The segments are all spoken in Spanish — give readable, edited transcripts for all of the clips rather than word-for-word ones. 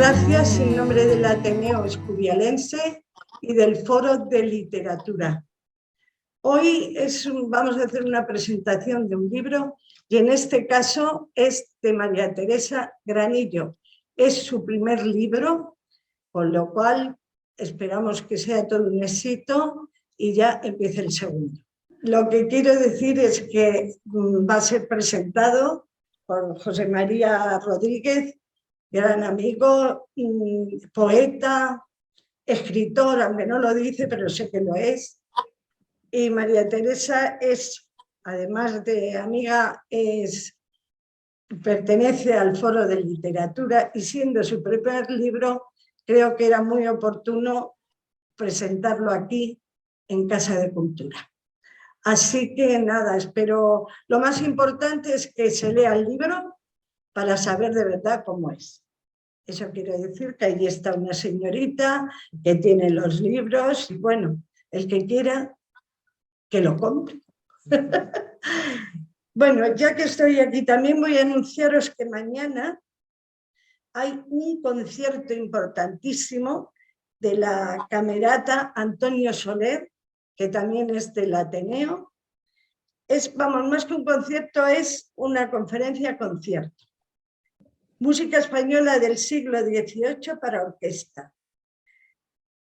gracias en nombre del Ateneo Escurialense y del Foro de Literatura. Hoy vamos a hacer una presentación de un libro y en este caso es de María Teresa Granillo. Es su primer libro, con lo cual esperamos que sea todo un éxito y ya empiece el segundo. Lo que quiero decir es que va a ser presentado por José María Rodríguez, gran amigo, poeta, escritor, aunque no lo dice, pero sé que lo es. Y María Teresa es, además de amiga, pertenece al Foro de Literatura y siendo su primer libro, creo que era muy oportuno presentarlo aquí en Casa de Cultura. Así que nada, espero, lo más importante es que se lea el libro para saber de verdad cómo es. Eso quiere decir que allí está una señorita que tiene los libros y bueno, el que quiera que lo compre. Bueno, ya que estoy aquí, también voy a anunciaros que mañana hay un concierto importantísimo de la camerata Antonio Soler, que también es del Ateneo. Vamos, más que un concierto, es una conferencia-concierto. Música española del siglo XVIII para orquesta.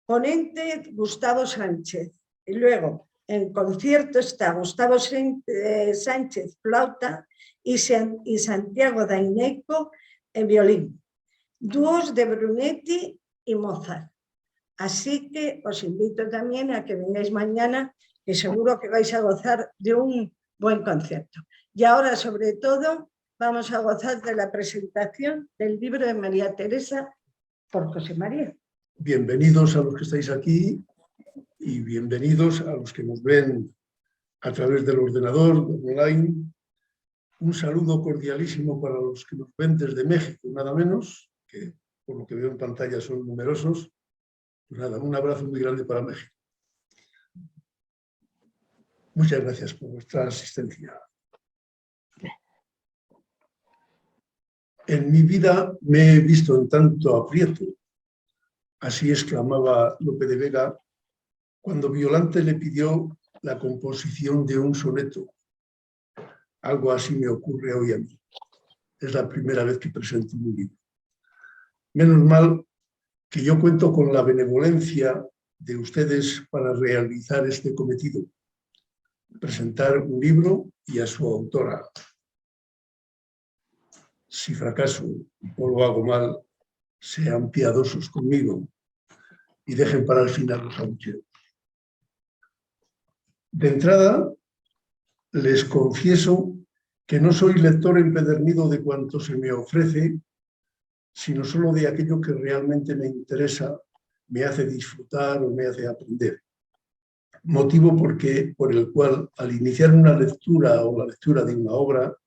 Ponente Gustavo Sánchez. Y luego, en concierto está Gustavo Sánchez, flauta, y Santiago Daineco en violín. Dúos de Brunetti y Mozart. Así que os invito también a que vengáis mañana, que seguro que vais a gozar de un buen concierto. Y ahora, sobre todo, vamos a gozar de la presentación del libro de María Teresa por José María. Bienvenidos a los que estáis aquí y bienvenidos a los que nos ven a través del ordenador, online. Un saludo cordialísimo para los que nos ven desde México, nada menos, que por lo que veo en pantalla son numerosos. Pues nada, un abrazo muy grande para México. Muchas gracias por vuestra asistencia. En mi vida me he visto en tanto aprieto, así exclamaba Lope de Vega, cuando Violante le pidió la composición de un soneto. Algo así me ocurre hoy a mí. Es la primera vez que presento un libro. Menos mal que yo cuento con la benevolencia de ustedes para realizar este cometido, presentar un libro y a su autora. Si fracaso o lo hago mal, sean piadosos conmigo y dejen para el final los abucheos. De entrada, les confieso que no soy lector empedernido de cuanto se me ofrece, sino solo de aquello que realmente me interesa, me hace disfrutar o me hace aprender. Motivo por el cual, al iniciar una lectura o la lectura de una obra,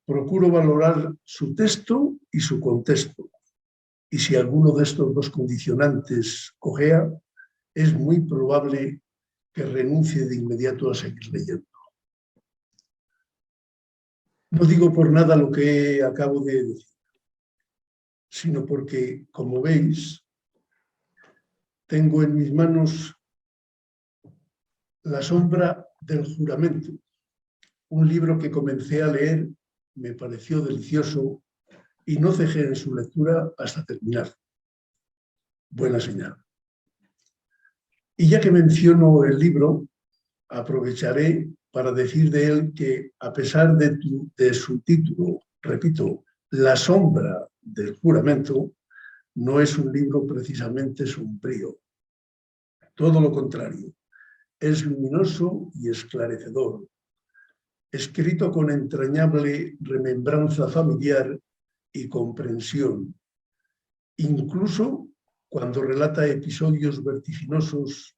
procuro valorar su texto y su contexto. Y si alguno de estos dos condicionantes cojea, es muy probable que renuncie de inmediato a seguir leyendo. No digo por nada lo que acabo de decir, sino porque, como veis, tengo en mis manos La sombra del juramento, un libro que comencé a leer, me pareció delicioso y no cejé en su lectura hasta terminar. Buena señal. Y ya que menciono el libro, aprovecharé para decir de él que, a pesar de su título, repito, La sombra del juramento, no es un libro precisamente sombrío. Todo lo contrario, es luminoso y esclarecedor, escrito con entrañable remembranza familiar y comprensión, incluso cuando relata episodios vertiginosos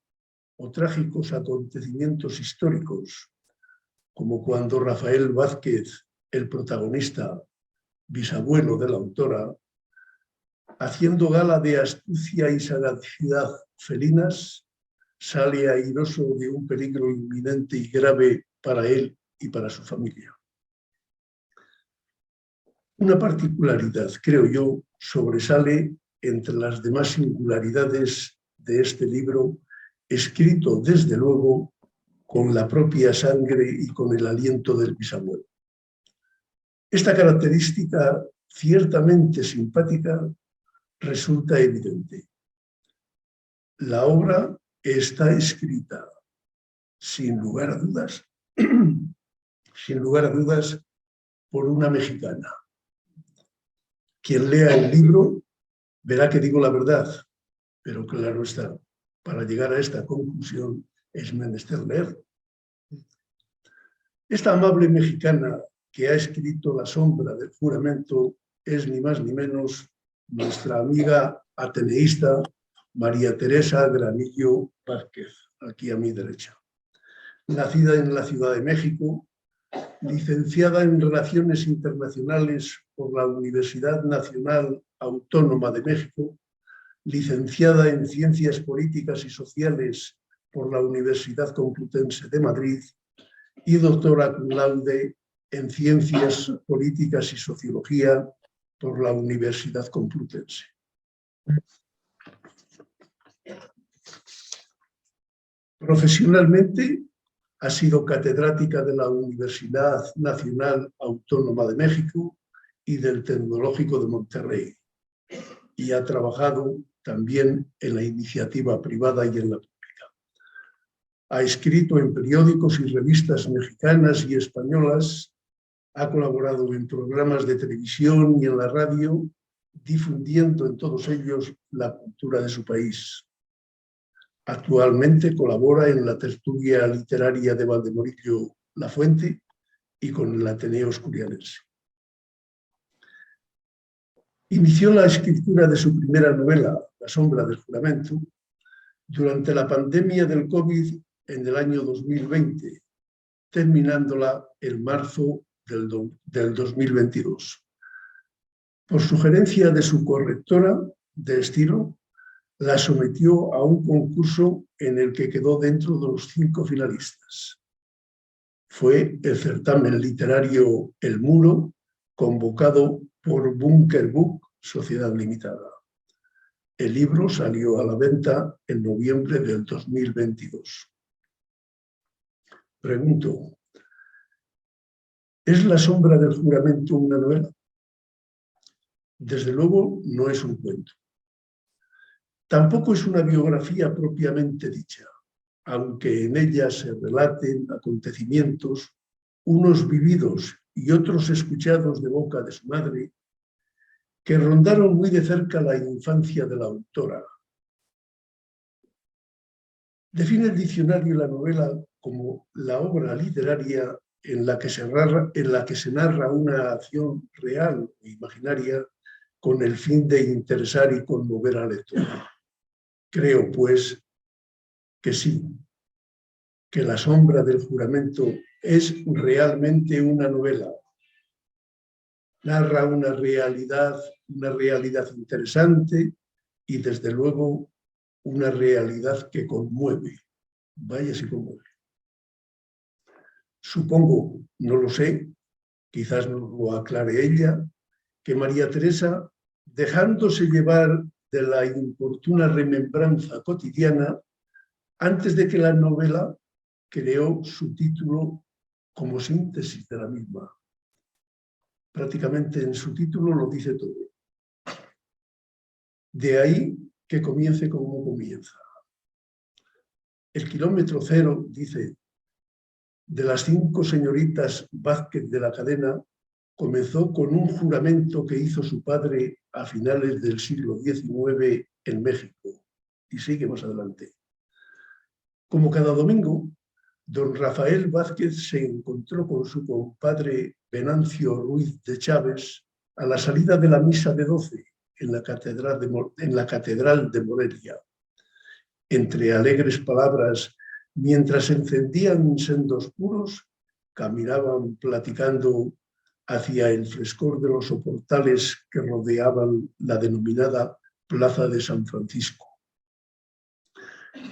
o trágicos acontecimientos históricos, como cuando Rafael Vázquez, el protagonista, bisabuelo de la autora, haciendo gala de astucia y sagacidad felinas, sale airoso de un peligro inminente y grave para él y para su familia. Una particularidad, creo yo, sobresale entre las demás singularidades de este libro, escrito desde luego con la propia sangre y con el aliento del bisabuelo. Esta característica ciertamente simpática resulta evidente. La obra está escrita, sin lugar a dudas, por una mexicana. Quien lea el libro verá que digo la verdad, pero claro está, para llegar a esta conclusión es menester leerlo. Esta amable mexicana que ha escrito La sombra del juramento es ni más ni menos nuestra amiga ateneísta María Teresa Granillo Vázquez, aquí a mi derecha. Nacida en la Ciudad de México, licenciada en Relaciones Internacionales por la Universidad Nacional Autónoma de México, licenciada en Ciencias Políticas y Sociales por la Universidad Complutense de Madrid y doctora cum laude en Ciencias Políticas y Sociología por la Universidad Complutense. Profesionalmente ha sido catedrática de la Universidad Nacional Autónoma de México y del Tecnológico de Monterrey, y ha trabajado también en la iniciativa privada y en la pública. Ha escrito en periódicos y revistas mexicanas y españolas, ha colaborado en programas de televisión y en la radio, difundiendo en todos ellos la cultura de su país. Actualmente colabora en la tertulia literaria de Valdemorillo La Fuente y con el Ateneo Escurialense. Inició la escritura de su primera novela, La sombra del juramento, durante la pandemia del COVID en el año 2020, terminándola en marzo del 2022. Por sugerencia de su correctora de estilo, la sometió a un concurso en el que quedó dentro de los 5 finalistas. Fue el certamen literario El Muro, convocado por Bunker Book Sociedad Limitada. El libro salió a la venta en noviembre del 2022. Pregunto, ¿es La sombra del juramento una novela? Desde luego no es un cuento. Tampoco es una biografía propiamente dicha, aunque en ella se relaten acontecimientos, unos vividos y otros escuchados de boca de su madre, que rondaron muy de cerca la infancia de la autora. Define el diccionario la novela como la obra literaria en la que se narra una acción real o imaginaria con el fin de interesar y conmover al lector. Creo, pues, que sí, que La sombra del juramento es realmente una novela. Narra una realidad interesante y, desde luego, una realidad que conmueve. Vaya si conmueve. Supongo, no lo sé, quizás nos lo aclare ella, que María Teresa, dejándose llevar de la importuna remembranza cotidiana, antes de que la novela creó su título como síntesis de la misma. Prácticamente en su título lo dice todo. De ahí que comience como comienza. El kilómetro cero, dice, de las 5 señoritas Vázquez de la Cadena, comenzó con un juramento que hizo su padre a finales del siglo XIX en México. Y sigue más adelante. Como cada domingo, don Rafael Vázquez se encontró con su compadre Venancio Ruiz de Chávez a la salida de la misa de 12 en la Catedral de Morelia. Entre alegres palabras, mientras encendían sendos puros, caminaban platicando hacia el frescor de los soportales que rodeaban la denominada Plaza de San Francisco.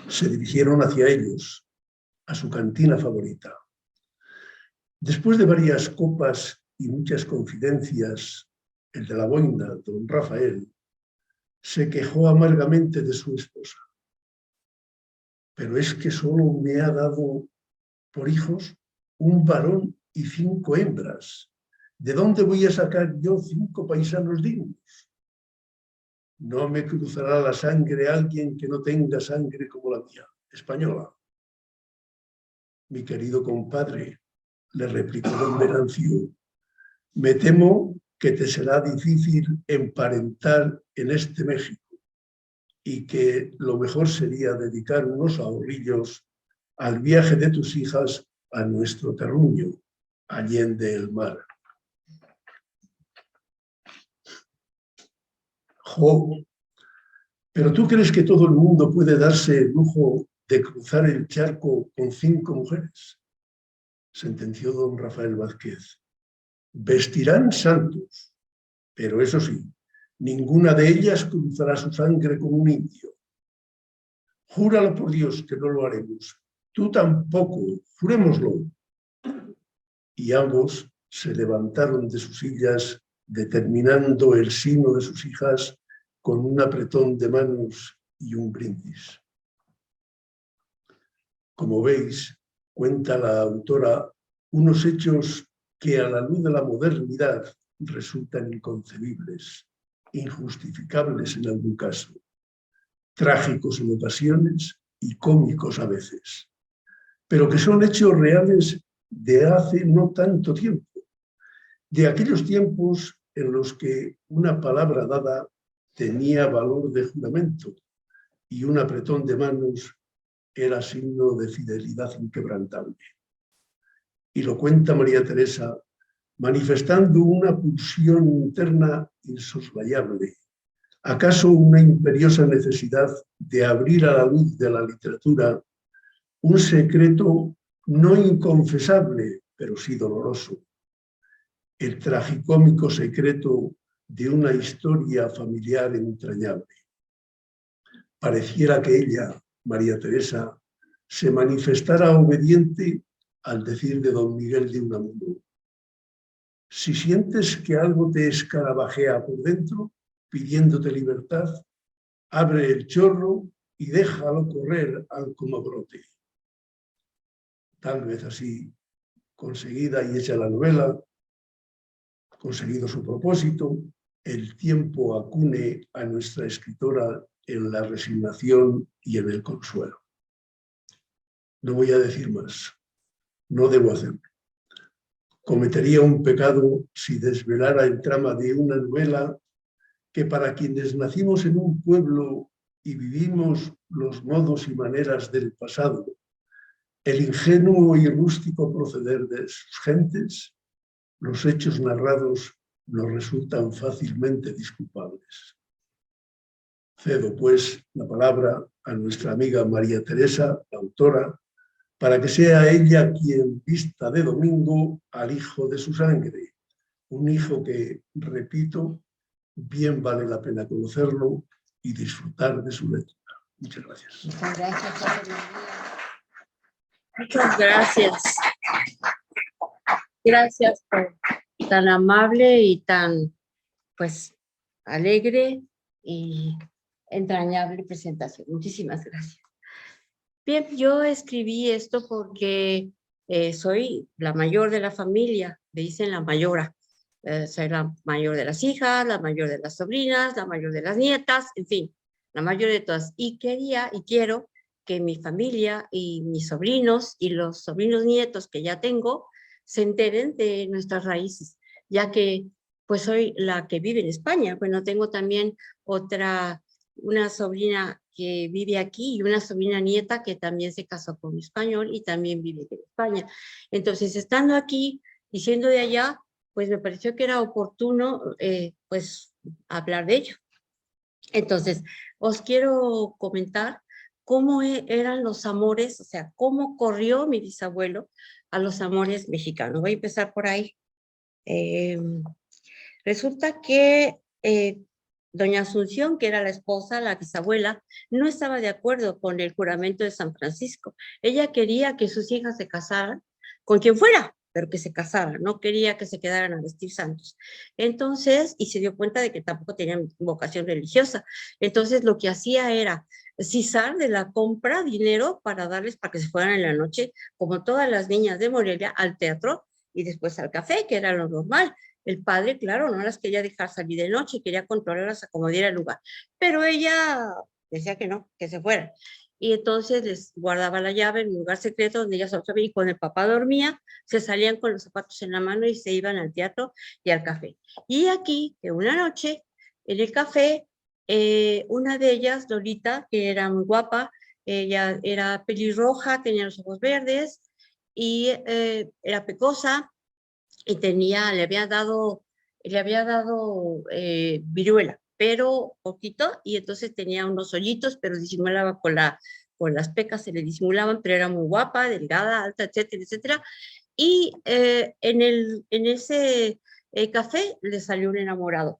Se dirigieron hacia ellos, a su cantina favorita. Después de varias copas y muchas confidencias, el de la boina, don Rafael, se quejó amargamente de su esposa. Pero es que solo me ha dado por hijos un varón y 5 hembras. ¿De dónde voy a sacar yo 5 paisanos dignos? No me cruzará la sangre alguien que no tenga sangre como la mía, española. Mi querido compadre, le replicó don Venancio, me temo que te será difícil emparentar en este México y que lo mejor sería dedicar unos ahorrillos al viaje de tus hijas a nuestro terruño, allende el mar. Jo, ¿pero tú crees que todo el mundo puede darse el lujo de cruzar el charco con 5 mujeres? Sentenció don Rafael Vázquez. Vestirán santos, pero eso sí, ninguna de ellas cruzará su sangre con un indio. Júralo por Dios que no lo haremos. Tú tampoco, jurémoslo. Y ambos se levantaron de sus sillas, determinando el sino de sus hijas con un apretón de manos y un brindis. Como veis, cuenta la autora unos hechos que a la luz de la modernidad resultan inconcebibles, injustificables en algún caso, trágicos en ocasiones y cómicos a veces, pero que son hechos reales de hace no tanto tiempo, de aquellos tiempos en los que una palabra dada tenía valor de juramento y un apretón de manos era signo de fidelidad inquebrantable. Y lo cuenta María Teresa, manifestando una pulsión interna insoslayable, acaso una imperiosa necesidad de abrir a la luz de la literatura un secreto no inconfesable, pero sí doloroso, el tragicómico secreto de una historia familiar entrañable. Pareciera que ella, María Teresa, se manifestara obediente al decir de don Miguel de Unamuno. Si sientes que algo te escarabajea por dentro, pidiéndote libertad, abre el chorro y déjalo correr al comabrote. Tal vez así, conseguida y hecha la novela, conseguido su propósito, el tiempo acune a nuestra escritora en la resignación y en el consuelo. No voy a decir más, no debo hacerlo. Cometería un pecado si desvelara el trama de una novela que para quienes nacimos en un pueblo y vivimos los modos y maneras del pasado, el ingenuo y rústico proceder de sus gentes, los hechos narrados nos resultan fácilmente disculpables. Cedo, pues, la palabra a nuestra amiga María Teresa, la autora, para que sea ella quien vista de domingo al hijo de su sangre, un hijo que, repito, bien vale la pena conocerlo y disfrutar de su lectura. Muchas gracias. Muchas gracias, José María. Muchas gracias. Gracias por tan amable y tan, pues, alegre y entrañable presentación. Muchísimas gracias. Bien, yo escribí esto porque soy la mayor de la familia, me dicen la mayora. Soy la mayor de las hijas, la mayor de las sobrinas, la mayor de las nietas, en fin, la mayor de todas. Y quería y quiero que mi familia y mis sobrinos y los sobrinos nietos que ya tengo se enteren de nuestras raíces, ya que pues soy la que vive en España. Bueno, tengo también una sobrina que vive aquí y una sobrina nieta que también se casó con un español y también vive en España. Entonces, estando aquí y siendo de allá, pues me pareció que era oportuno pues hablar de ello. Entonces, os quiero comentar cómo eran los amores, o sea, cómo corrió mi bisabuelo a los amores mexicanos. Voy a empezar por ahí. Resulta que doña Asunción, que era la esposa, la bisabuela, no estaba de acuerdo con el juramento de San Francisco. Ella quería que sus hijas se casaran con quien fuera, pero que se casaran, no quería que se quedaran a vestir santos. Entonces, y se dio cuenta de que tampoco tenían vocación religiosa. Entonces, lo que hacía era cisar de la compra dinero para darles para que se fueran en la noche, como todas las niñas de Morelia, al teatro y después al café, que era lo normal. El padre, claro, no las quería dejar salir de noche, quería controlarlas a como diera el lugar, pero ella decía que no, que se fueran. Y entonces les guardaba la llave en un lugar secreto donde ella solo sabía, y cuando el papá dormía, se salían con los zapatos en la mano y se iban al teatro y al café. Y aquí, que una noche, en el café, una de ellas, Lolita, que era muy guapa, ella era pelirroja, tenía los ojos verdes y era pecosa, y le había dado viruela, pero poquito, y entonces tenía unos hoyitos, pero disimulaba con las pecas, se le disimulaban, pero era muy guapa, delgada, alta, etcétera, etcétera. Y en ese café le salió un enamorado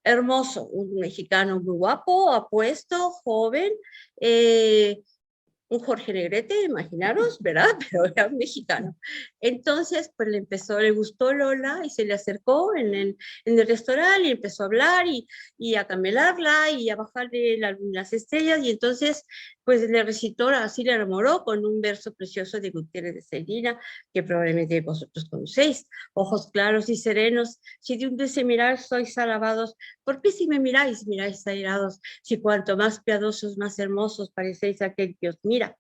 hermoso, un mexicano muy guapo, apuesto, joven, eh, un Jorge Negrete, imaginaros, ¿verdad? Pero era un mexicano. Entonces, pues le gustó Lola y se le acercó en el restaurante y empezó a hablar y a camelarla y a bajarle las estrellas, y entonces, pues le recitó, así le enamoró con un verso precioso de Gutiérrez de Celina, que probablemente vosotros conocéis: ojos claros y serenos, si de un dulce mirar sois alabados, ¿por qué si me miráis airados? Si cuanto más piadosos, más hermosos parecéis aquel que os mira.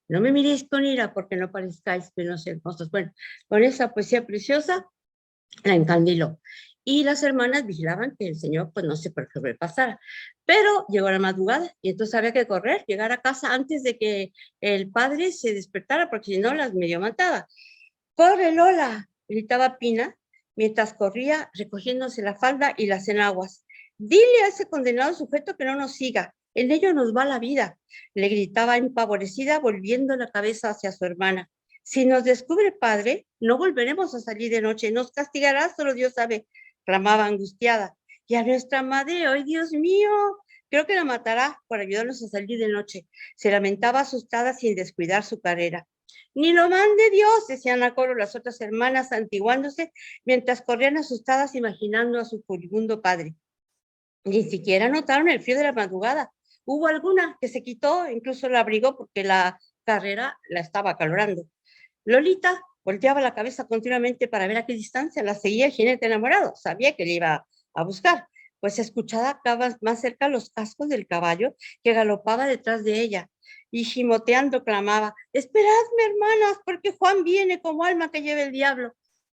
No me miréis con ira, porque no parezcáis menos hermosos. Bueno, con esa poesía preciosa la encandiló. Y las hermanas vigilaban que el señor, pues no sé por qué pasara. Pero llegó la madrugada y entonces había que correr, llegar a casa antes de que el padre se despertara, porque si no las medio mataba. ¡Corre, Lola!, gritaba Pina, mientras corría recogiéndose la falda y las enaguas. Dile a ese condenado sujeto que no nos siga, en ello nos va la vida, le gritaba empavorecida, volviendo la cabeza hacia su hermana. Si nos descubre, padre, no volveremos a salir de noche, nos castigará, solo Dios sabe, clamaba angustiada. Y a nuestra madre, ¡ay, Dios mío! Creo que la matará por ayudarnos a salir de noche. Se lamentaba asustada sin descuidar su carrera. Ni lo mande Dios, decían a coro las otras hermanas, santiguándose, mientras corrían asustadas imaginando a su furibundo padre. Ni siquiera notaron el frío de la madrugada. Hubo alguna que se quitó, incluso el abrigo, porque la carrera la estaba acalorando. Lolita volteaba la cabeza continuamente para ver a qué distancia la seguía el jinete enamorado. Sabía que le iba a buscar, pues escuchaba más cerca los cascos del caballo que galopaba detrás de ella, y gimoteando clamaba: esperadme, hermanas, porque Juan viene como alma que lleva el diablo.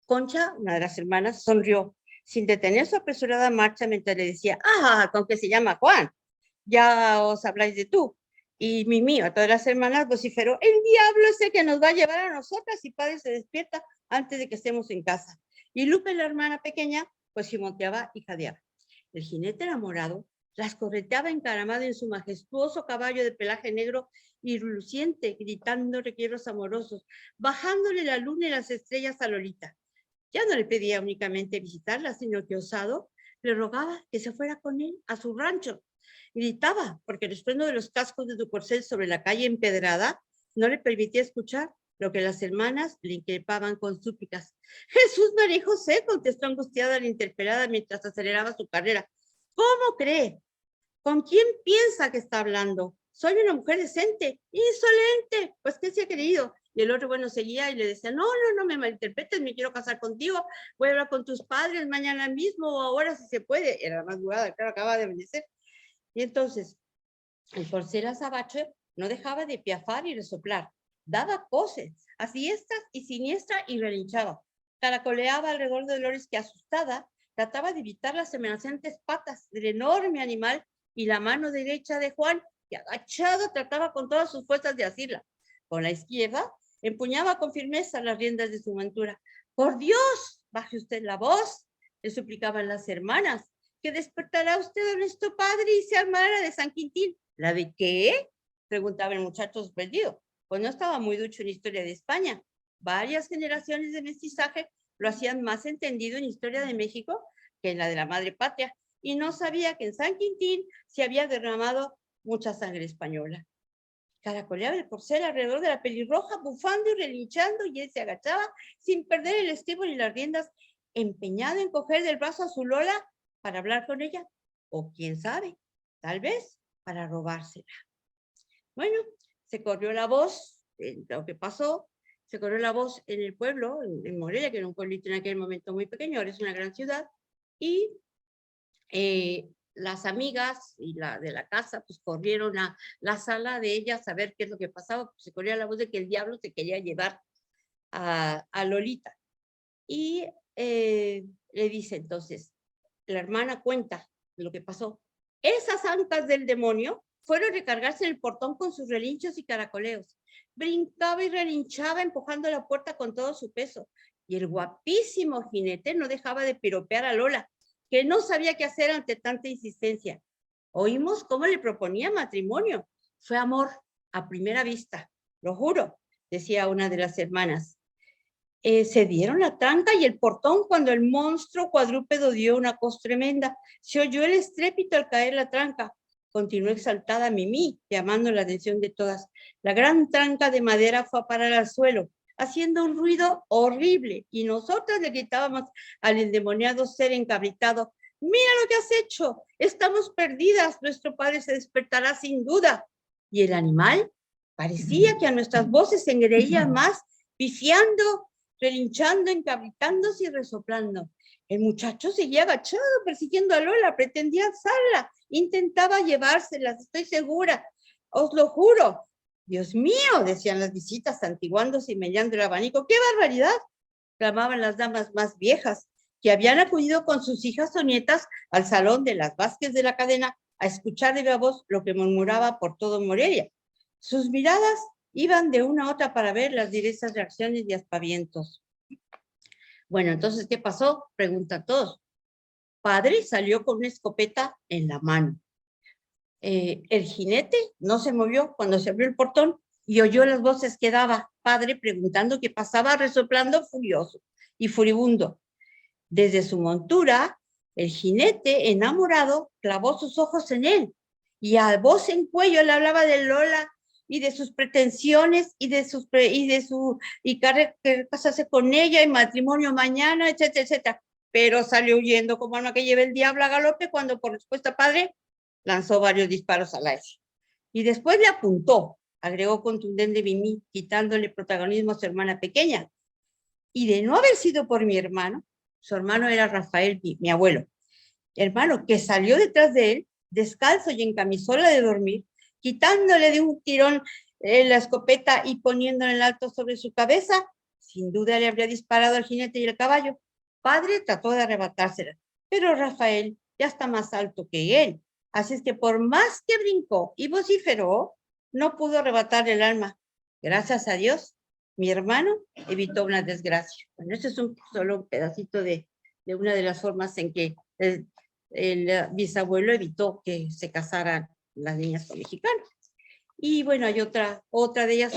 Concha, una de las hermanas, sonrió sin detener su apresurada marcha, mientras le decía: con que se llama Juan, ya os habláis de tú. Y Mimi, a todas las hermanas, vociferó: el diablo es el que nos va a llevar a nosotras si padre se despierta antes de que estemos en casa. Y Lupe, la hermana pequeña, pues gimoteaba y jadeaba. El jinete enamorado las correteaba encaramado en su majestuoso caballo de pelaje negro y reluciente, gritando requiebros amorosos, bajándole la luna y las estrellas a Lolita. Ya no le pedía únicamente visitarla, sino que, osado, le rogaba que se fuera con él a su rancho. Gritaba, porque el estruendo de los cascos de su corcel sobre la calle empedrada no le permitía escuchar lo que las hermanas le increpaban con súplicas. Jesús, María y José, contestó angustiada la interpelada mientras aceleraba su carrera. ¿Cómo cree? ¿Con quién piensa que está hablando? Soy una mujer decente. Insolente. Pues, ¿qué se ha creído? Y el otro, bueno, seguía y le decía: no me malinterpretes, me quiero casar contigo, voy a hablar con tus padres mañana mismo o ahora si se puede. Era la madrugada, claro, acaba de amanecer. Y entonces, el corcel azabache no dejaba de piafar y resoplar, daba poses a diestra y siniestra y relinchaba. Caracoleaba alrededor de Dolores, que, asustada, trataba de evitar las amenazantes patas del enorme animal y la mano derecha de Juan, que agachado trataba con todas sus fuerzas de asirla. Con la izquierda empuñaba con firmeza las riendas de su montura. ¡Por Dios, baje usted la voz!, le suplicaban las hermanas, que despertará usted a nuestro padre y se armará de San Quintín. ¿La de qué?, preguntaba el muchacho sorprendido, pues no estaba muy ducho en historia de España. Varias generaciones de mestizaje lo hacían más entendido en historia de México que en la de la madre patria, y no sabía que en San Quintín se había derramado mucha sangre española. Caracoleaba el corcel alrededor de la pelirroja, bufando y relinchando, y él se agachaba sin perder el estribo ni las riendas, empeñado en coger del brazo a su Lola para hablar con ella, o quién sabe, tal vez para robársela. Bueno, se corrió la voz de lo que pasó, se corrió la voz en el pueblo, en Morelia, que era un pueblito en aquel momento muy pequeño, ahora es una gran ciudad, y las amigas y la de la casa pues corrieron a la sala de ellas a ver qué es lo que pasaba, pues, se corría la voz de que el diablo se quería llevar a Lolita. Y le dice entonces, la hermana cuenta lo que pasó. Esas ancas del demonio fueron a recargarse en el portón con sus relinchos y caracoleos. Brincaba y relinchaba empujando la puerta con todo su peso. Y el guapísimo jinete no dejaba de piropear a Lola, que no sabía qué hacer ante tanta insistencia. Oímos cómo le proponía matrimonio. Fue amor a primera vista, lo juro, decía una de las hermanas. Se dieron la tranca y el portón cuando el monstruo cuadrúpedo dio una cosa tremenda. Se oyó el estrépito al caer la tranca. Continuó exaltada Mimí, llamando la atención de todas. La gran tranca de madera fue a parar al suelo, haciendo un ruido horrible, y nosotras le gritábamos al endemoniado ser encabritado: «¡Mira lo que has hecho! ¡Estamos perdidas! Nuestro padre se despertará sin duda». Y el animal parecía que a nuestras voces se engreía más, pifiando, relinchando, encabritándose y resoplando. El muchacho seguía agachado, persiguiendo a Lola, pretendía alzarla, intentaba llevárselas, estoy segura, os lo juro. «Dios mío», decían las visitas, santiguándose y meneando el abanico. «¡Qué barbaridad!», clamaban las damas más viejas, que habían acudido con sus hijas o nietas al salón de las Vázquez de la Cadena a escuchar de viva voz lo que murmuraba por todo Morelia. Sus miradas iban de una a otra para ver las diversas reacciones y aspavientos. Bueno, entonces, ¿qué pasó? Preguntan todos. Padre salió con una escopeta en la mano. El jinete no se movió cuando se abrió el portón y oyó las voces que daba padre preguntando qué pasaba, resoplando furioso y furibundo. Desde su montura, el jinete, enamorado, clavó sus ojos en él, y a voz en cuello le hablaba de Lola y de sus pretensiones y casarse con ella y matrimonio mañana, etcétera, etcétera. Pero salió huyendo como alma que lleva el diablo a galope cuando, por respuesta, padre lanzó varios disparos al aire. Y después le apuntó, agregó contundente Mimí, quitándole protagonismo a su hermana pequeña. Y de no haber sido por mi hermano, su hermano era Rafael, mi abuelo, hermano que salió detrás de él, descalzo y en camisola de dormir, quitándole de un tirón la escopeta y poniéndola en alto sobre su cabeza, sin duda le habría disparado al jinete y al caballo. Padre trató de arrebatársela, pero Rafael ya está más alto que él, así es que por más que brincó y vociferó, no pudo arrebatarle el alma. Gracias a Dios, mi hermano evitó una desgracia. Bueno, este es solo un pedacito de una de las formas en que el bisabuelo evitó que se casaran las niñas con mexicanos. Y bueno, hay otra de ellas,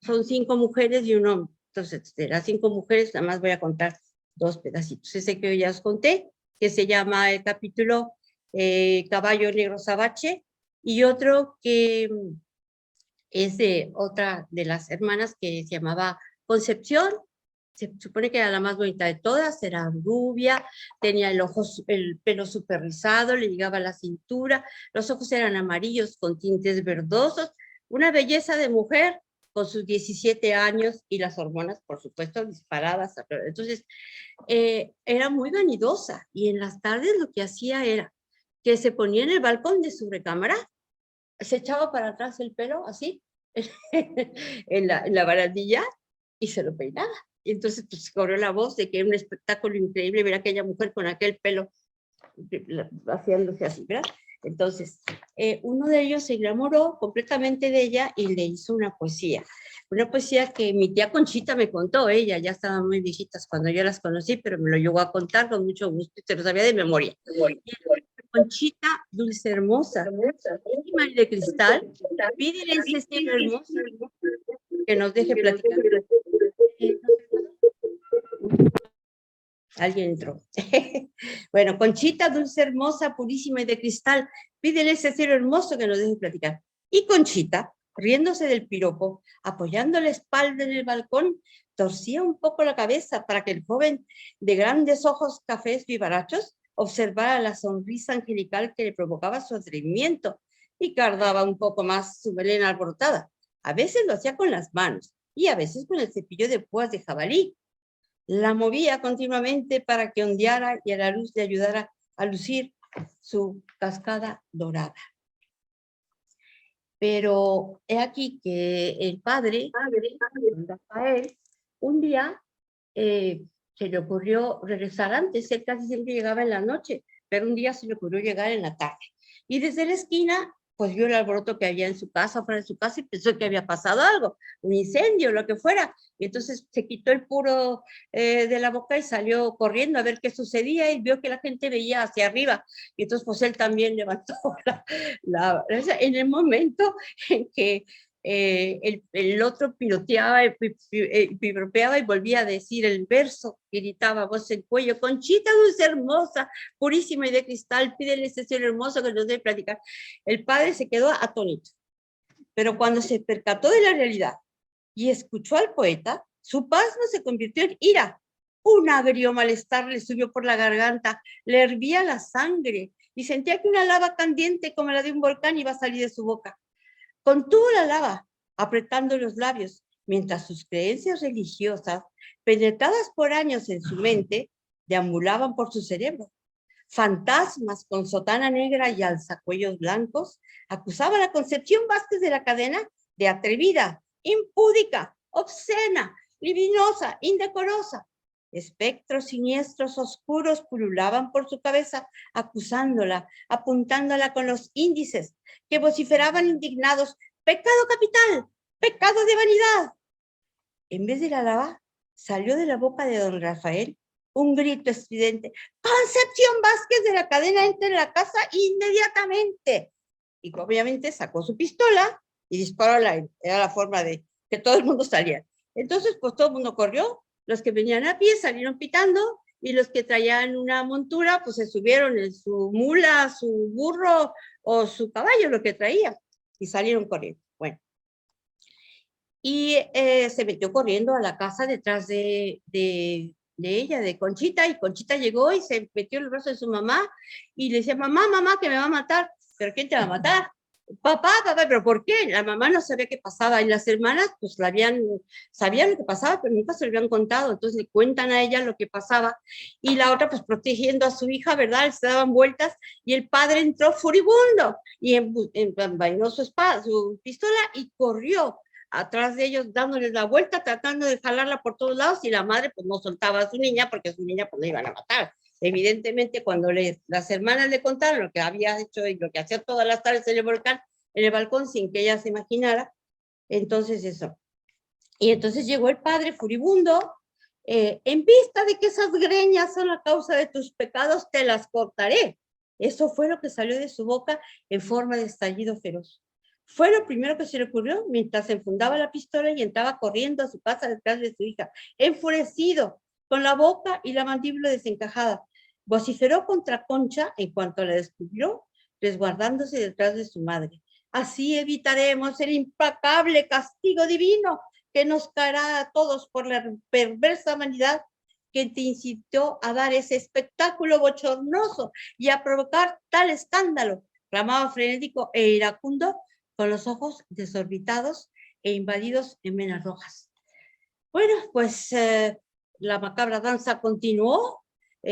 son 5 mujeres y un hombre. Entonces, de las 5 mujeres, nada más voy a contar 2 pedacitos. Ese que ya os conté, que se llama el capítulo Caballo Negro Sabache, y otro que es de otra de las hermanas que se llamaba Concepción. Se supone que era la más bonita de todas, era rubia, tenía el pelo súper rizado, le llegaba a la cintura, los ojos eran amarillos con tintes verdosos, una belleza de mujer con sus 17 años y las hormonas, por supuesto, disparadas. Entonces, era muy vanidosa, y en las tardes lo que hacía era que se ponía en el balcón de su recámara, se echaba para atrás el pelo, así, en la barandilla, y se lo peinaba. Y entonces pues, corrió la voz de que era un espectáculo increíble ver a aquella mujer con aquel pelo haciéndose así, ¿verdad? Entonces, uno de ellos se enamoró completamente de ella y le hizo una poesía que mi tía Conchita me contó. Ella ya estaban muy viejitas cuando yo las conocí, pero me lo llegó a contar con mucho gusto y se lo sabía de memoria. Conchita, dulce hermosa, íntima y de cristal, pídele a ese cielo hermoso que nos deje platicar. Alguien entró. Bueno, Conchita, dulce hermosa, purísima y de cristal, pídele ese cielo hermoso que nos deje platicar. Y Conchita riéndose del piropo, apoyando la espalda en el balcón, torcía un poco la cabeza para que el joven de grandes ojos cafés vivarachos observara la sonrisa angelical que le provocaba su atrevimiento y cardaba un poco más su melena alborotada. A veces lo hacía con las manos y a veces con el cepillo de púas de jabalí. La movía continuamente para que ondeara y a la luz le ayudara a lucir su cascada dorada. Pero he aquí que el padre, Rafael, un día se le ocurrió regresar antes. Él casi siempre llegaba en la noche, pero un día se le ocurrió llegar en la tarde. Y desde la esquina, pues vio el alboroto que había en su casa, fuera de su casa, y pensó que había pasado algo, un incendio, lo que fuera. Y entonces se quitó el puro de la boca y salió corriendo a ver qué sucedía y vio que la gente veía hacia arriba. Y entonces pues él también levantó en el momento en que el otro piroteaba y piropeaba y volvía a decir el verso, gritaba voz en cuello: Conchita, dulce hermosa, purísima y de cristal, pídele ese cielo hermoso que nos debe platicar. El padre se quedó atónito, pero cuando se percató de la realidad y escuchó al poeta, su pasmo se convirtió en ira. Un agrio malestar le subió por la garganta, le hervía la sangre y sentía que una lava candente como la de un volcán iba a salir de su boca. Contuvo la lava, apretando los labios, mientras sus creencias religiosas, penetradas por años en su mente, deambulaban por su cerebro. Fantasmas con sotana negra y alzacuellos blancos acusaban a Concepción Vázquez de la Cadena de atrevida, impúdica, obscena, libidinosa, indecorosa. Espectros siniestros oscuros pululaban por su cabeza, acusándola, apuntándola con los índices, que vociferaban indignados: pecado capital, pecado de vanidad. En vez de la lava, salió de la boca de don Rafael un grito estridente: Concepción Vázquez de la Cadena, entre en la casa inmediatamente. Y obviamente sacó su pistola y disparó al aire. Era la forma de que todo el mundo saliera. Entonces, pues todo el mundo corrió. Los que venían a pie salieron pitando y los que traían una montura, pues se subieron en su mula, su burro o su caballo, lo que traía, y salieron corriendo. Bueno. Y se metió corriendo a la casa detrás de ella, de Conchita, y Conchita llegó y se metió en el brazo de su mamá y le decía: mamá, mamá, que me va a matar. ¿Pero quién te va a matar? Papá, papá, ¿pero por qué? La mamá no sabía qué pasaba y las hermanas pues sabían lo que pasaba, pero nunca se lo habían contado. Entonces le cuentan a ella lo que pasaba y la otra pues protegiendo a su hija, ¿verdad? Se daban vueltas y el padre entró furibundo y envainó su pistola y corrió atrás de ellos, dándoles la vuelta, tratando de jalarla por todos lados, y la madre pues no soltaba a su niña porque a su niña pues la iban a matar. Evidentemente, cuando las hermanas le contaron lo que había hecho y lo que hacía todas las tardes en el balcón sin que ella se imaginara, entonces eso. Y entonces llegó el padre furibundo: en vista de que esas greñas son la causa de tus pecados, te las cortaré. Eso fue lo que salió de su boca en forma de estallido feroz. Fue lo primero que se le ocurrió mientras enfundaba la pistola y entraba corriendo a su casa detrás de su hija, enfurecido, con la boca y la mandíbula desencajada. Vociferó contra Concha en cuanto la descubrió, resguardándose detrás de su madre. Así evitaremos el implacable castigo divino que nos caerá a todos por la perversa vanidad que te incitó a dar ese espectáculo bochornoso y a provocar tal escándalo, clamaba frenético e iracundo, con los ojos desorbitados e invadidos en venas rojas. Bueno, pues la macabra danza continuó.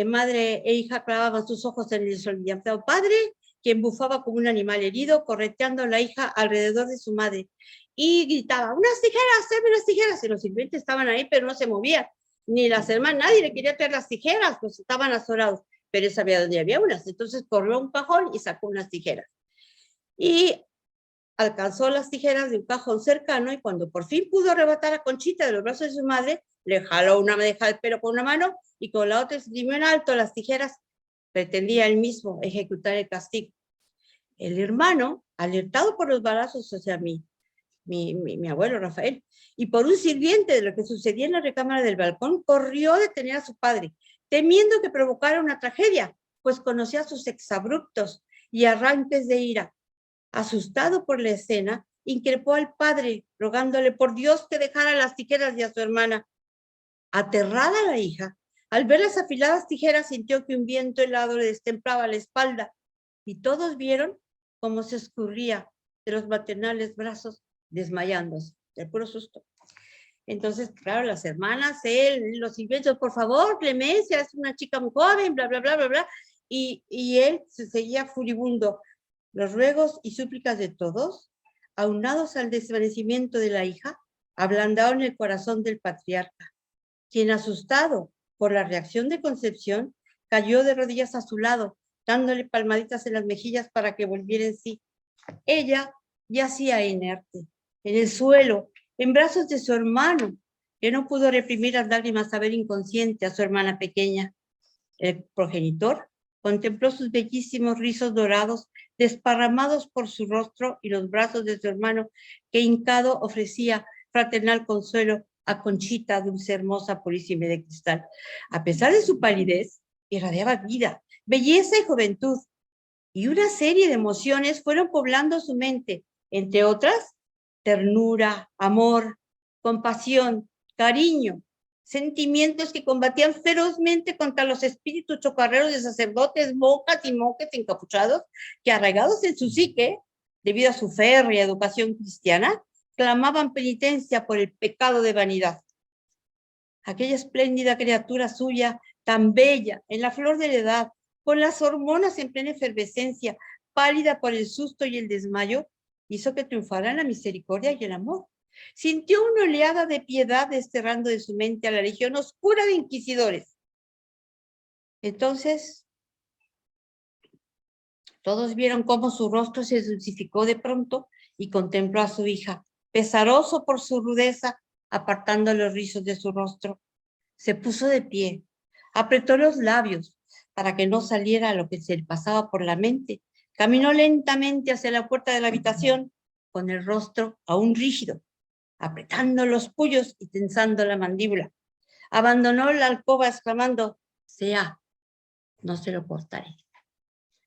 Madre e hija clavaban sus ojos en el desorbientado padre, quien bufaba como un animal herido, correteando a la hija alrededor de su madre, y gritaba: unas tijeras, tráeme unas tijeras. Y los sirvientes estaban ahí, pero no se movían, ni las hermanas, nadie le quería traer las tijeras, pues estaban azorados, pero él sabía dónde había unas. Entonces corrió a un cajón y sacó unas tijeras. Y alcanzó las tijeras de un cajón cercano, y cuando por fin pudo arrebatar a Conchita de los brazos de su madre, le jaló una madeja de pelo con una mano y con la otra exprimió en alto las tijeras. Pretendía él mismo ejecutar el castigo. El hermano, alertado por los balazos, o sea, mi abuelo Rafael, y por un sirviente de lo que sucedía en la recámara del balcón, corrió a detener a su padre, temiendo que provocara una tragedia, pues conocía sus exabruptos y arranques de ira. Asustado por la escena increpó al padre, rogándole por Dios que dejara las tijeras y a su hermana. Aterrada la hija, al ver las afiladas tijeras, sintió que un viento helado le destemplaba la espalda, y todos vieron cómo se escurría de los maternales brazos, desmayándose, del puro susto. Entonces, claro, las hermanas, él, los inventos, por favor, Clemencia, es una chica muy joven, bla, bla, bla, bla, bla, y él se seguía furibundo. Los ruegos y súplicas de todos, aunados al desvanecimiento de la hija, ablandaron el corazón del patriarca, quien, asustado por la reacción de Concepción, cayó de rodillas a su lado, dándole palmaditas en las mejillas para que volviera en sí. Ella yacía inerte, en el suelo, en brazos de su hermano, que no pudo reprimir las lágrimas a ver inconsciente a su hermana pequeña. El progenitor contempló sus bellísimos rizos dorados desparramados por su rostro y los brazos de su hermano, que hincado ofrecía fraternal consuelo a Conchita, dulce, hermosa, purísima de cristal. A pesar de su palidez, irradiaba vida, belleza y juventud, y una serie de emociones fueron poblando su mente, entre otras, ternura, amor, compasión, cariño, sentimientos que combatían ferozmente contra los espíritus chocarreros de sacerdotes, monjas y monjes encapuchados que, arraigados en su psique, debido a su férrea educación cristiana, clamaban penitencia por el pecado de vanidad. Aquella espléndida criatura suya, tan bella, en la flor de la edad, con las hormonas en plena efervescencia, pálida por el susto y el desmayo, hizo que triunfaran la misericordia y el amor. Sintió una oleada de piedad desterrando de su mente a la legión oscura de inquisidores. Entonces, todos vieron cómo su rostro se dulcificó de pronto y contempló a su hija, pesaroso por su rudeza, apartando los rizos de su rostro. Se puso de pie, apretó los labios para que no saliera lo que se le pasaba por la mente. Caminó lentamente hacia la puerta de la habitación, con el rostro aún rígido, apretando los puños y tensando la mandíbula. Abandonó la alcoba exclamando: sea, no se lo cortaré.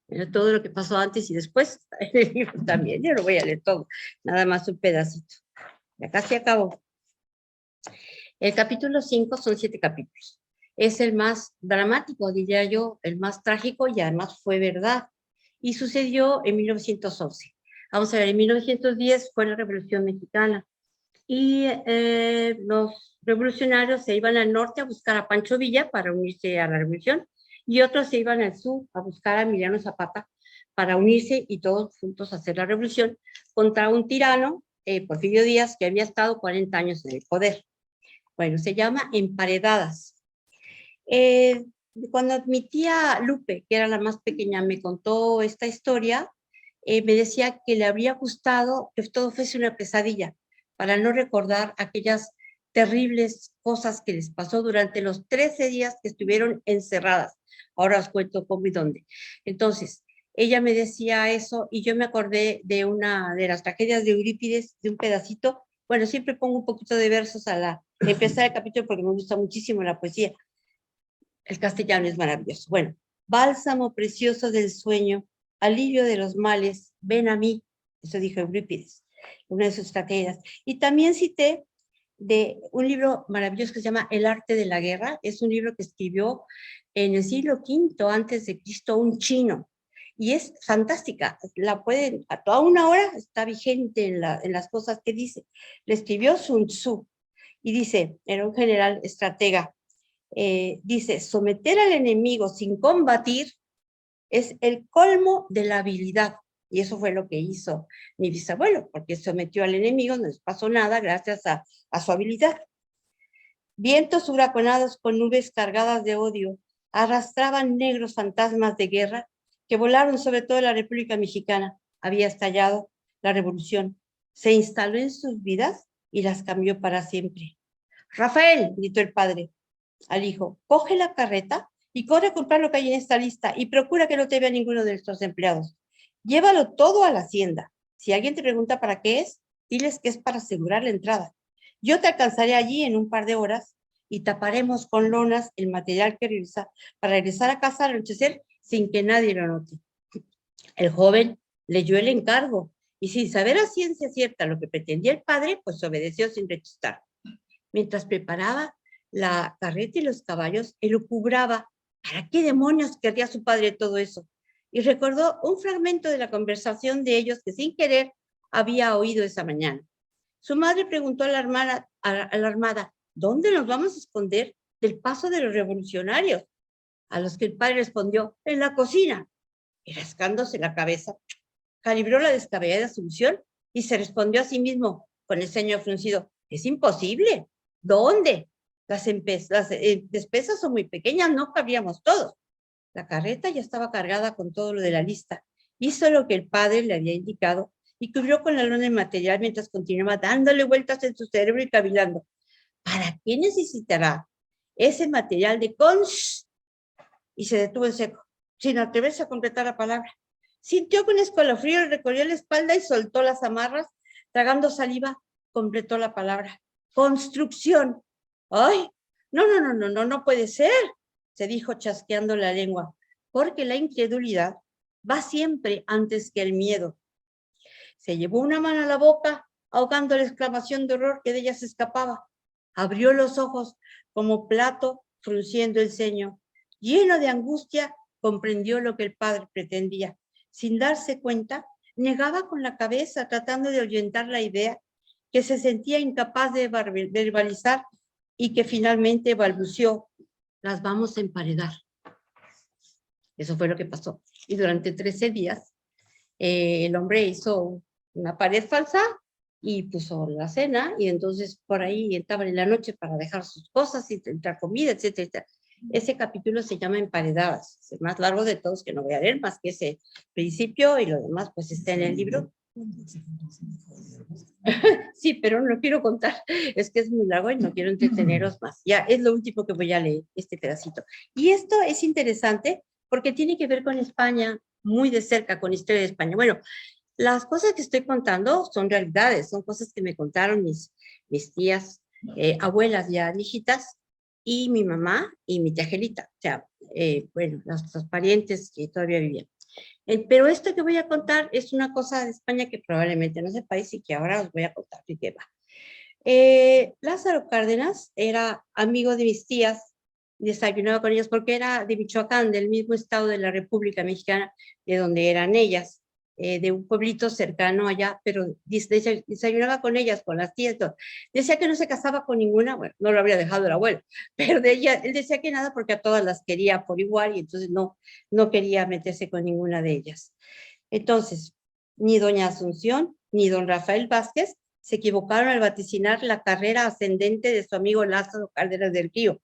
Pero todo lo que pasó antes y después, el libro también, yo lo voy a leer todo, nada más un pedacito. Ya casi acabó. El capítulo 5 son 7 capítulos. Es el más dramático, diría yo, el más trágico, y además fue verdad. Y sucedió en 1911. Vamos a ver, en 1910 fue la Revolución Mexicana. Y los revolucionarios se iban al norte a buscar a Pancho Villa para unirse a la revolución, y otros se iban al sur a buscar a Emiliano Zapata para unirse y todos juntos hacer la revolución contra un tirano, Porfirio Díaz, que había estado 40 años en el poder. Bueno, se llama Emparedadas. Cuando mi tía Lupe, que era la más pequeña, me contó esta historia, me decía que le habría gustado que todo fuese una pesadilla, para no recordar aquellas terribles cosas que les pasó durante los 13 días que estuvieron encerradas. Ahora os cuento cómo y dónde. Entonces, ella me decía eso y yo me acordé de una de las tragedias de Eurípides, de un pedacito. Bueno, siempre pongo un poquito de versos a empezar el capítulo porque me gusta muchísimo la poesía. El castellano es maravilloso. Bueno, bálsamo precioso del sueño, alivio de los males, ven a mí. Eso dijo Eurípides, una de sus tragedias. Y también cité de un libro maravilloso que se llama El arte de la guerra. Es un libro que escribió en el siglo V antes de Cristo un chino. Y es fantástica. La pueden, a toda una hora está vigente en las cosas que dice. Le escribió Sun Tzu. Y dice, era un general estratega, dice, someter al enemigo sin combatir es el colmo de la habilidad. Y eso fue lo que hizo mi bisabuelo, porque sometió al enemigo, no les pasó nada gracias a su habilidad. Vientos huraconados con nubes cargadas de odio arrastraban negros fantasmas de guerra que volaron sobre toda la República Mexicana. Había estallado la revolución, se instaló en sus vidas y las cambió para siempre. Rafael, gritó el padre al hijo, coge la carreta y corre a comprar lo que hay en esta lista y procura que no te vea ninguno de nuestros empleados. Llévalo todo a la hacienda. Si alguien te pregunta para qué es, diles que es para asegurar la entrada. Yo te alcanzaré allí en un par de horas y taparemos con lonas el material que revisa para regresar a casa al anochecer sin que nadie lo note. El joven leyó el encargo y sin saber a ciencia cierta lo que pretendía el padre, pues obedeció sin rechistar. Mientras preparaba la carreta y los caballos, elucubraba, ¿para qué demonios querría su padre todo eso? Y recordó un fragmento de la conversación de ellos que sin querer había oído esa mañana. Su madre preguntó a la armada, ¿dónde nos vamos a esconder del paso de los revolucionarios? A los que el padre respondió, en la cocina. Y rascándose la cabeza, calibró la descabellada solución y se respondió a sí mismo con el ceño fruncido, es imposible. ¿Dónde? Las despensas son muy pequeñas, no cabríamos todos. La carreta ya estaba cargada con todo lo de la lista. Hizo lo que el padre le había indicado y cubrió con la lona el material mientras continuaba dándole vueltas en su cerebro y cavilando. ¿Para qué necesitará ese material de cons? Y se detuvo en seco, sin atreverse a completar la palabra. Sintió que un escalofrío le recorrió la espalda y soltó las amarras. Tragando saliva, completó la palabra. Construcción. ¡Ay! No puede ser, se dijo chasqueando la lengua, porque la incredulidad va siempre antes que el miedo. Se llevó una mano a la boca, ahogando la exclamación de horror que de ella se escapaba. Abrió los ojos como plato, frunciendo el ceño. Lleno de angustia, comprendió lo que el padre pretendía. Sin darse cuenta, negaba con la cabeza, tratando de ahuyentar la idea que se sentía incapaz de verbalizar y que finalmente balbuceó, las vamos a emparedar. Eso fue lo que pasó. Y durante 13 días, el hombre hizo una pared falsa y puso la cena, y entonces por ahí entraba en la noche para dejar sus cosas y entrar comida, etcétera, etcétera. Ese capítulo se llama Emparedadas, es el más largo de todos, que no voy a leer más que ese principio, y lo demás pues está en el libro. Sí, pero no quiero contar, es que es muy largo y no quiero entreteneros más. Ya es lo último que voy a leer, este pedacito. Y esto es interesante porque tiene que ver con España, muy de cerca, con historia de España. Bueno, las cosas que estoy contando son realidades, son cosas que me contaron mis tías, abuelas ya viejitas, y mi mamá y mi tía Angelita, o sea, bueno, los parientes que todavía vivían. Pero esto que voy a contar es una cosa de España que probablemente no sepáis y que ahora os voy a contar y qué va. Lázaro Cárdenas era amigo de mis tías, desayunaba con ellas porque era de Michoacán, del mismo estado de la República Mexicana, de donde eran ellas, de un pueblito cercano allá, pero desayunaba con ellas, con las tías. Todo. Decía que no se casaba con ninguna, bueno, no lo habría dejado el abuelo, pero de ella, él decía que nada porque a todas las quería por igual y entonces no quería meterse con ninguna de ellas. Entonces, ni doña Asunción ni don Rafael Vázquez se equivocaron al vaticinar la carrera ascendente de su amigo Lázaro Cárdenas del Río.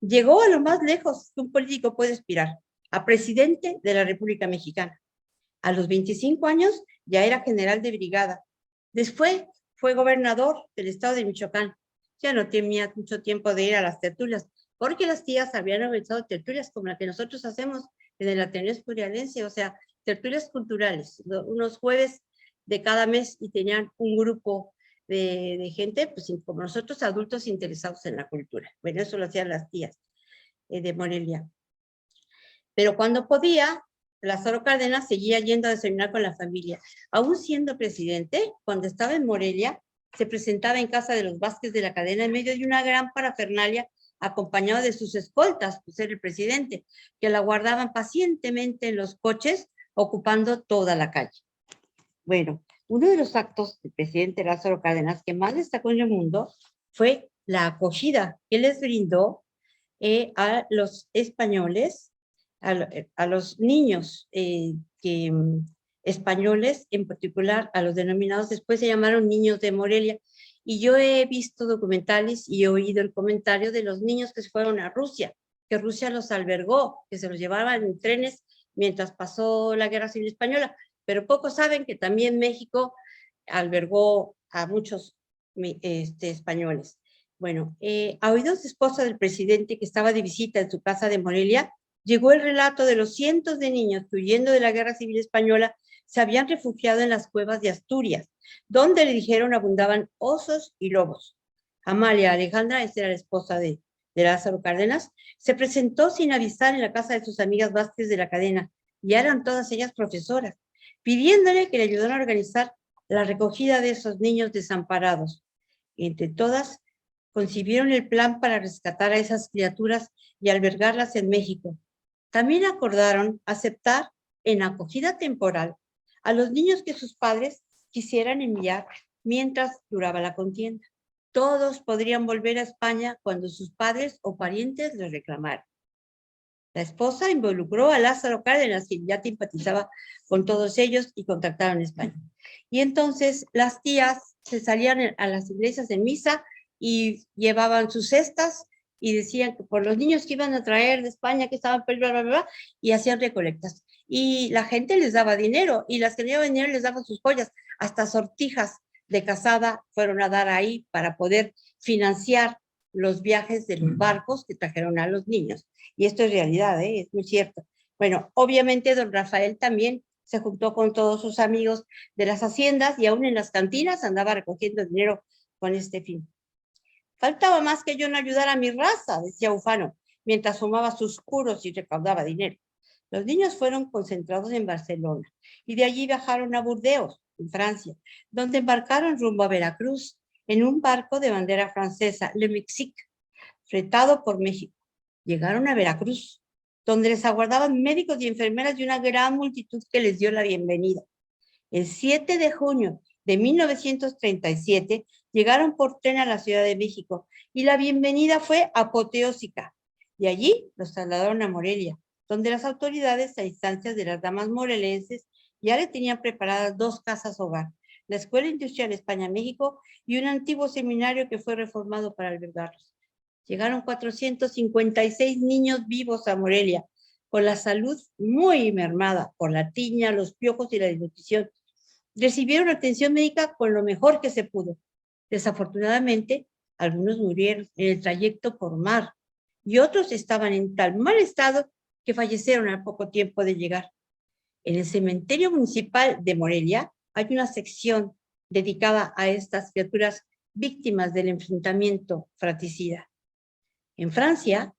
Llegó a lo más lejos que un político puede aspirar, a presidente de la República Mexicana. A los 25 años ya era general de brigada. Después fue gobernador del estado de Michoacán. Ya no tenía mucho tiempo de ir a las tertulias, porque las tías habían organizado tertulias como la que nosotros hacemos en el Ateneo Escurialense, o sea, tertulias culturales, unos jueves de cada mes, y tenían un grupo de gente, pues como nosotros, adultos interesados en la cultura. Bueno, eso lo hacían las tías de Morelia. Pero cuando podía, Lázaro Cárdenas seguía yendo a desayunar con la familia. Aún siendo presidente, cuando estaba en Morelia, se presentaba en casa de los Vázquez de la Cadena en medio de una gran parafernalia, acompañado de sus escoltas, pues era el presidente, que la guardaban pacientemente en los coches, ocupando toda la calle. Bueno, uno de los actos del presidente Lázaro Cárdenas que más destacó en el mundo fue la acogida que les brindó a los españoles, a los niños españoles, en particular a los denominados, después se llamaron niños de Morelia, y yo he visto documentales y he oído el comentario de los niños que se fueron a Rusia, que Rusia los albergó, que se los llevaban en trenes mientras pasó la Guerra Civil Española, pero pocos saben que también México albergó a muchos españoles. Bueno, a oídos de esposa del presidente que estaba de visita en su casa de Morelia, llegó el relato de los cientos de niños que, huyendo de la Guerra Civil Española, se habían refugiado en las cuevas de Asturias, donde le dijeron abundaban osos y lobos. Amalia Alejandra, esta era la esposa de Lázaro Cárdenas, se presentó sin avisar en la casa de sus amigas Vázquez de la Cadena, y eran todas ellas profesoras, pidiéndole que le ayudaran a organizar la recogida de esos niños desamparados. Entre todas, concibieron el plan para rescatar a esas criaturas y albergarlas en México. También acordaron aceptar en acogida temporal a los niños que sus padres quisieran enviar mientras duraba la contienda. Todos podrían volver a España cuando sus padres o parientes les reclamaran. La esposa involucró a Lázaro Cárdenas, quien ya simpatizaba con todos ellos y contactaron a España. Y entonces las tías se salían a las iglesias en misa y llevaban sus cestas y decían que por los niños que iban a traer de España, que estaban, bla, bla, bla, bla, y hacían recolectas. Y la gente les daba dinero, y las que no llevaban dinero les daban sus joyas, hasta sortijas de casada fueron a dar ahí para poder financiar los viajes de los barcos que trajeron a los niños. Y esto es realidad, es muy cierto. Bueno, obviamente don Rafael también se juntó con todos sus amigos de las haciendas y aún en las cantinas andaba recogiendo dinero con este fin. Faltaba más que yo no ayudara a mi raza, decía Ufano, mientras fumaba sus puros y recaudaba dinero. Los niños fueron concentrados en Barcelona y de allí viajaron a Burdeos, en Francia, donde embarcaron rumbo a Veracruz en un barco de bandera francesa, Le Mexique, fletado por México. Llegaron a Veracruz, donde les aguardaban médicos y enfermeras y una gran multitud que les dio la bienvenida. El 7 de junio de 1937 llegaron por tren a la Ciudad de México y la bienvenida fue apoteósica. De allí los trasladaron a Morelia, donde las autoridades, a instancias de las damas morelenses, ya le tenían preparadas 2 casas hogar, la Escuela Industrial España-México y un antiguo seminario que fue reformado para albergarlos. Llegaron 456 niños vivos a Morelia, con la salud muy mermada por la tiña, los piojos y la desnutrición. Recibieron atención médica con lo mejor que se pudo. Desafortunadamente, algunos murieron en el trayecto por mar y otros estaban en tal mal estado que fallecieron al poco tiempo de llegar. En el cementerio municipal de Morelia hay una sección dedicada a estas criaturas víctimas del enfrentamiento fratricida. En Francia,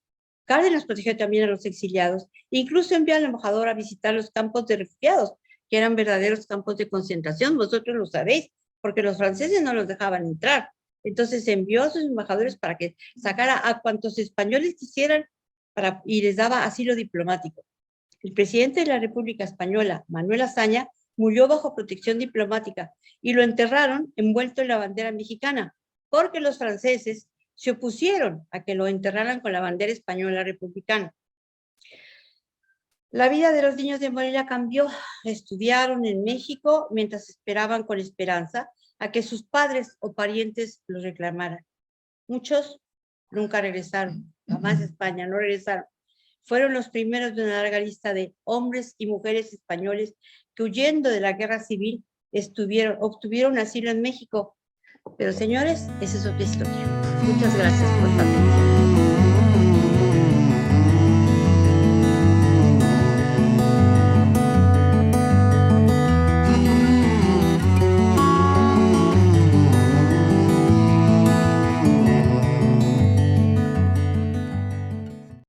Cárdenas protegió también a los exiliados, incluso envió al embajador a visitar los campos de refugiados, que eran verdaderos campos de concentración, vosotros lo sabéis, porque los franceses no los dejaban entrar. Entonces envió a sus embajadores para que sacara a cuantos españoles quisieran y les daba asilo diplomático. El presidente de la República Española, Manuel Azaña, murió bajo protección diplomática y lo enterraron envuelto en la bandera mexicana, porque los franceses se opusieron a que lo enterraran con la bandera española republicana. La vida de los niños de Morelia cambió. Estudiaron en México mientras esperaban con esperanza a que sus padres o parientes los reclamaran. Muchos nunca regresaron, jamás a España, no regresaron. Fueron los primeros de una larga lista de hombres y mujeres españoles que, huyendo de la guerra civil, obtuvieron asilo en México. Pero señores, esa es otra historia. Muchas gracias por su atención.